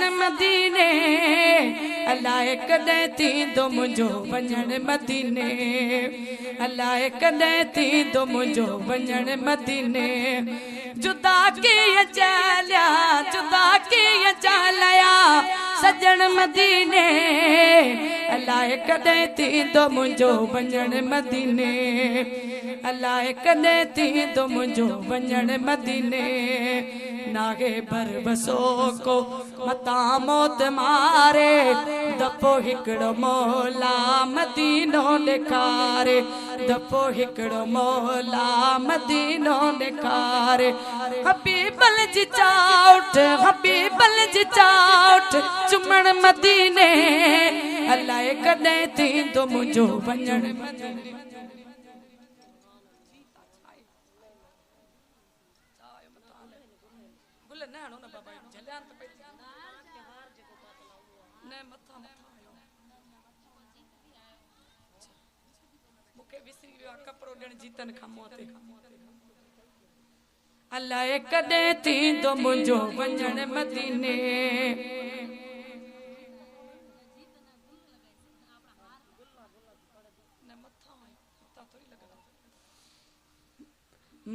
सजण मदीने अलाए कॾहिं थींदो मुंहिंजो वञण मदीने अलाए कॾहिं थींदो मुंहिंजो वञण मदीने जुदा कीअं चालिया जुदा कीअं चालिया सजण मदीने अलाए कॾहिं थींदो मुंहिंजो वञण मदीने अलाए कॾहिं थींदो मुंहिंजो वञण मदीने नागे भर बसो को मता मौत मारे दफ़ो हिकिड़ो मौला मदीनो ॾेखारे दफ़ो हिकिड़ो मौला मदीनो ॾेखारे हबीबल जी चाउठ चुमण मदीने अलाए कॾहिं थींदो मुंहिंजो वञण मदीने अलाए कॾहिं थींदो मुंहिंजो वञण मदीने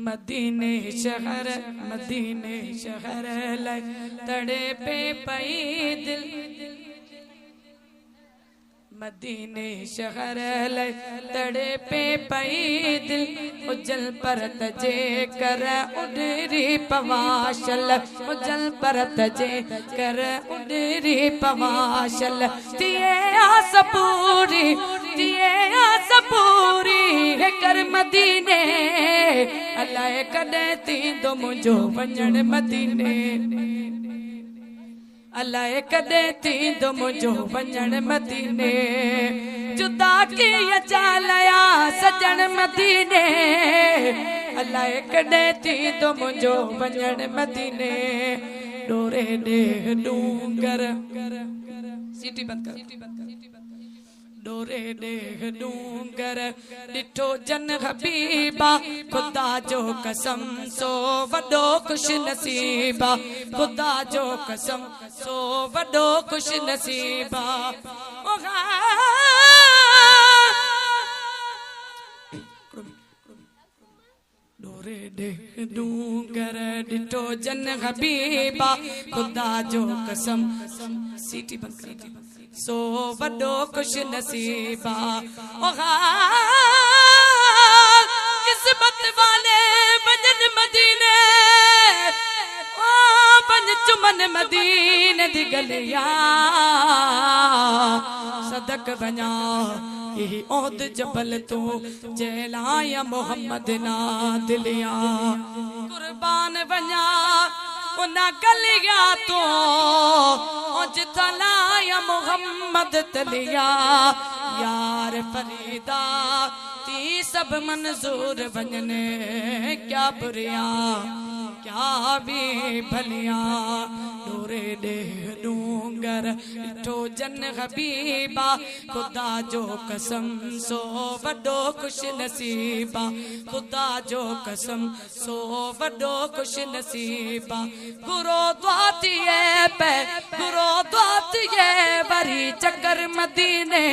मदीने शहर लाइ तड़े पे पई दिल मदीने शहर लाइ तड़े पे पई दिल उजल परत जे कर उडरी पवाशल उजल परत जे कर उडरी पवाशल तिए आस पूरी है कर मदीने अलाए कॾहिं थींदो मुंहिंजो वञण मदीने अलाए कॾहिं थींदो मुंहिंजो वञण मदीने जुदा कीअं चालिया सजण मदीने अलाए कॾहिं थींदो मुंहिंजो वञण मदीने डोरे ॾेह डूंगर सीटी बंद कर डोरे ॾेह डूंगर ॾिठो जन हबीबा खुदा जो कसम सो वॾो खुश नसीबा खुदा जो कसम सो वॾो खुश नसीबा डोरे ॾेह डूंगर ॾिठो जन हबीबा खुदा जो कसम सीटी बंद कर सो वॾो खुश नसीबा किस्मत वाले वञन मदीने वञ चुमन मदीने दी गलिया सदक वञा यही ओद जबल तू जलाया मोहम्मद ना दिलिया कुर्बान वञा उना गलिया तो जितलाया मोहम्मद तलिया यार फरीदा ती सब मंजूर वञने क्या बुरिया क्या भी भलिया डोरे ॾेह डूंगर ॾिठो जन हबीबा खुदा जो कसम सो वॾो खुश नसीबा खुदा जो कसम सो वॾो खुश नसीबा गुरो द्वातिए वरी चकर मदीने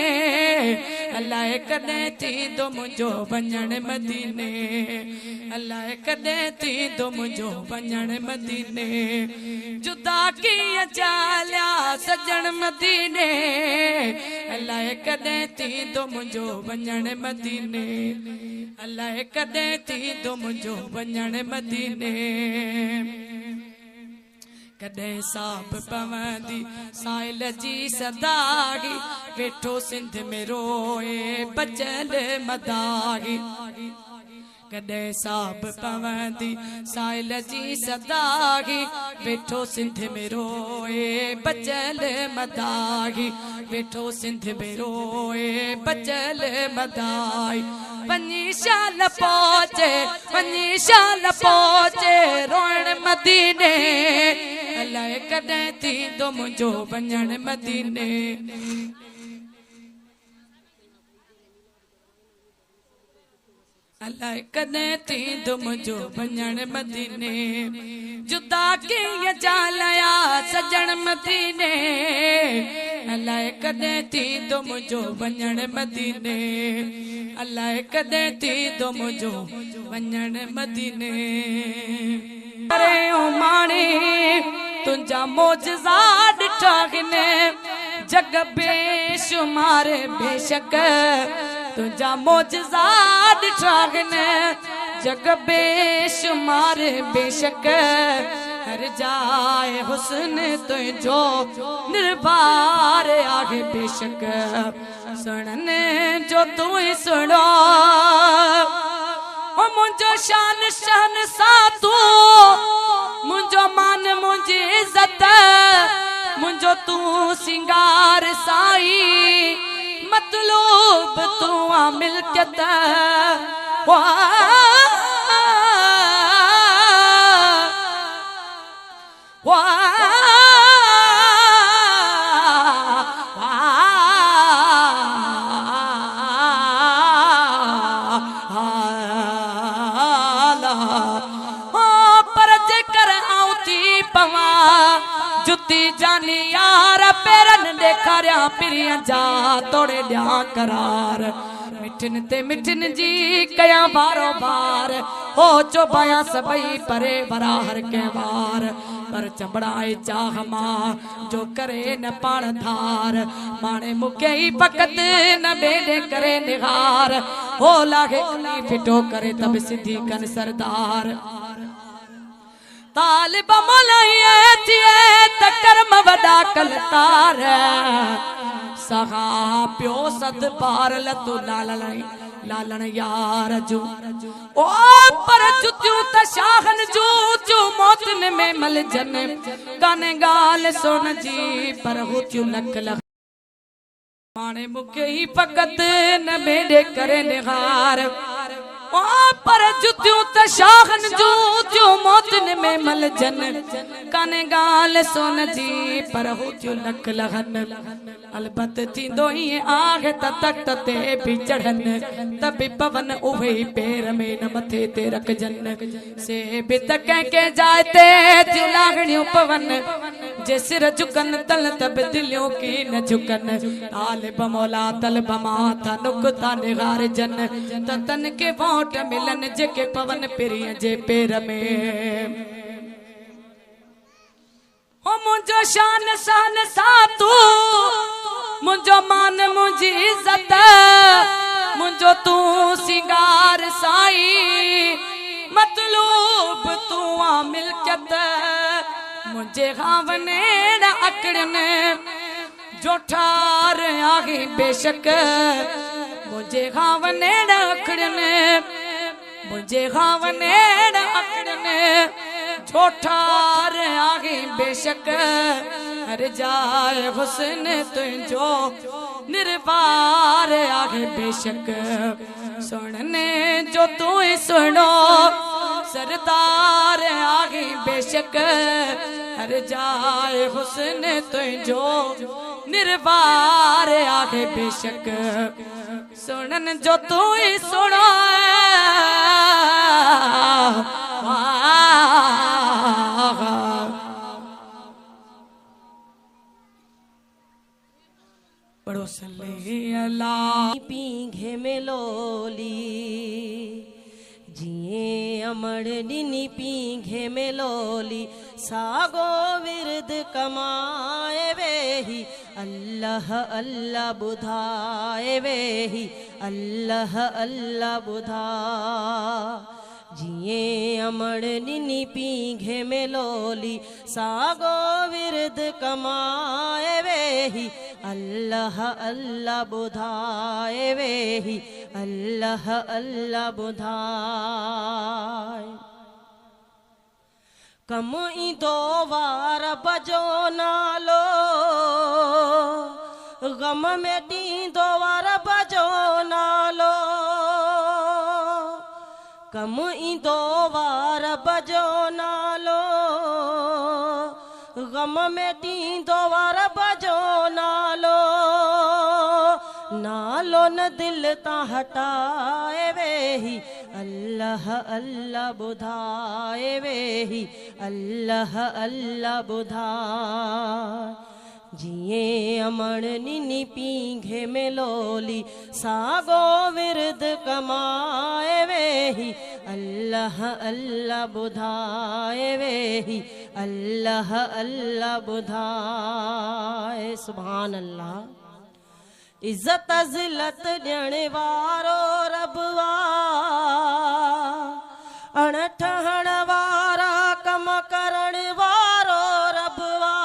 अलाए कॾहिं थींदो मुंहिंजो वञण मदीने अलाए कॾहिं थींदो मुंहिंजो वञण मदीने जुदा कीअं चालिया सजण मदीने अलाए कॾहिं थींदो मुंहिंजो वञण मदीने अलाए कॾहिं थींदो मुंहिंजो वञण मदीने कॾहिं साब पवंदी साइल जी सदाही वेठो सिंध में रोए बचल मदाही कॾहिं साब पवंदी साइल जी सदाही वेठो सिंध में रोए बचल मदाही वेठो सिंध में रोए बचल मदाही वञी शाल पहुचे रोइण मदीने अलाए कॾहिं थींदो मुंहिंजो वञण मदीने अल्लाह कदे थी तुम जो वञण मदीने जुदा कीअं जालया सजण मदीने अल्लाह कदे थी तुम जो वञण मदीने अल्लाह कदे थी तुम जो वञण मदीने अरे ओ माणी तुंजा मोजज़ा ॾिठा हिने जग बेशुमार बेशक तुंजा मोजज़ा ॾिठा हिने जग बेशुमार बेशक हर जाए हुस्न तुझो निर्भर आहे बेशक सुनने जो तू ही सुनो ओ मुझो शान शान सा तू मुझो मान मुझी इज्जत मुझो तू सिंगार साई मतलूब तू आ मिल्कियत जुती जानी यार पेरन देखा पिरिया जा तोड़े दिया करार मिठन ते मिठन जी कया बारो बार हो चौबाया सबई परे बराहर के बार पर चबड़ाए चाह मां जो करे न पाण धार माने मुके ही फकत न बेडे करे निहार हो लागे फिटो करे तब सिद्धि कन सरदार तालिब मोलाइए थिए तकरम वदा कलतार सहा प्यो सद पार लतु लालन यार जू ओ पर जुत्यू त शाहन जू जू मौतन में मलजन गाने गाल सुन जी पर हुत्यू लख लख माने मुके ही फकत न बेडे करे निहार ओ पर जुत्यू त शाहन जू जू मौतन में मलजन काने गाल सोन जी पर हुत्यू लख लहन अलबत थींदो ही आग त तख्त ते भी चढ़न तभी पवन उहे पैर में न मथे ते रखजन से भी तक के जाते त्यू लागणियों पवन जे सिर झुकन तल तब दिलियों की न झुकन तालिब मौला तलब माथा नुकता निगार जन त तन के वोट मिलन जेके पवन पिरिय जे पैर में ओ मुझो शान शान सा तू मुझो मान मुझी इज्जत मुझो तू सिंगार साई मतलूब तू आ मिल्कियत मुझे खावने न अकड़ने जो ठार आगे बेशक मुझे खावने न अकड़ने मुझे खावने न अकड़ने जो ठार आगे बेशक हर जाए हुस्न तुझो निर्वार आगे बेशक सुनने जो तू ही सुनो सरदार आगे बेशक हर जाए हुस्न तुझो निर्वार आगे बेशक सुनन जो तू ही सुनो बड़ो सल्ले अल्लाह पीघे में लोली जिए अमर डिनी पीघे में लोली सागो विरद कमाए वेही अल्लाह अल्लाह बुधाए वेही अल्लाह अल्लाह बुधा जिए अमर निनी पीघे में लोली सागो विरद कमाए वेही अल्लाह अल्लाह बुधाए वेही अल्लाह अल्लाह बुधाए कम ई दो वार बजो नालो गम में टी दो वार बजो नालो कम ई दो वार बजो नालो गम में टी दो वार बजो नालो नालो न दिल ता हटाए वेही अल्लाह अल्लाह बुधाए वेही अल्लाह अल्लाह बुधाए जिए अमण निनी पींघे में लोली सागो विरद कमाए वेही अल्लाह अल्लाह बुधाए वेही अल्लाह अल्लाह बुधाए। सुभान अल्लाह। इज्जत अज़लत ॾियण वारो रबवा अणठहण वारा कम करण वारो रबवा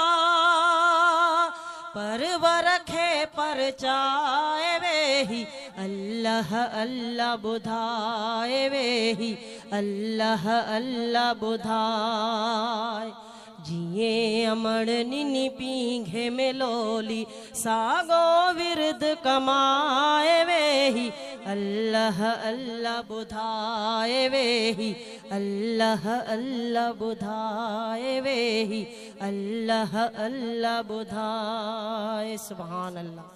परवर खे परचाए वेही अल्लाह अल्लाह बुधाए वेही अल्लाह अल्लाह बुधाए जिए अमण निनी पींघे में लोली सागो विरद कमाए वेही अल्लाह अल्लाह बुधाए वेही अल्लाह अल्लाह बुधाए वेही अल्लाह अल्लाह बुधाए। सुभान अल्लाह।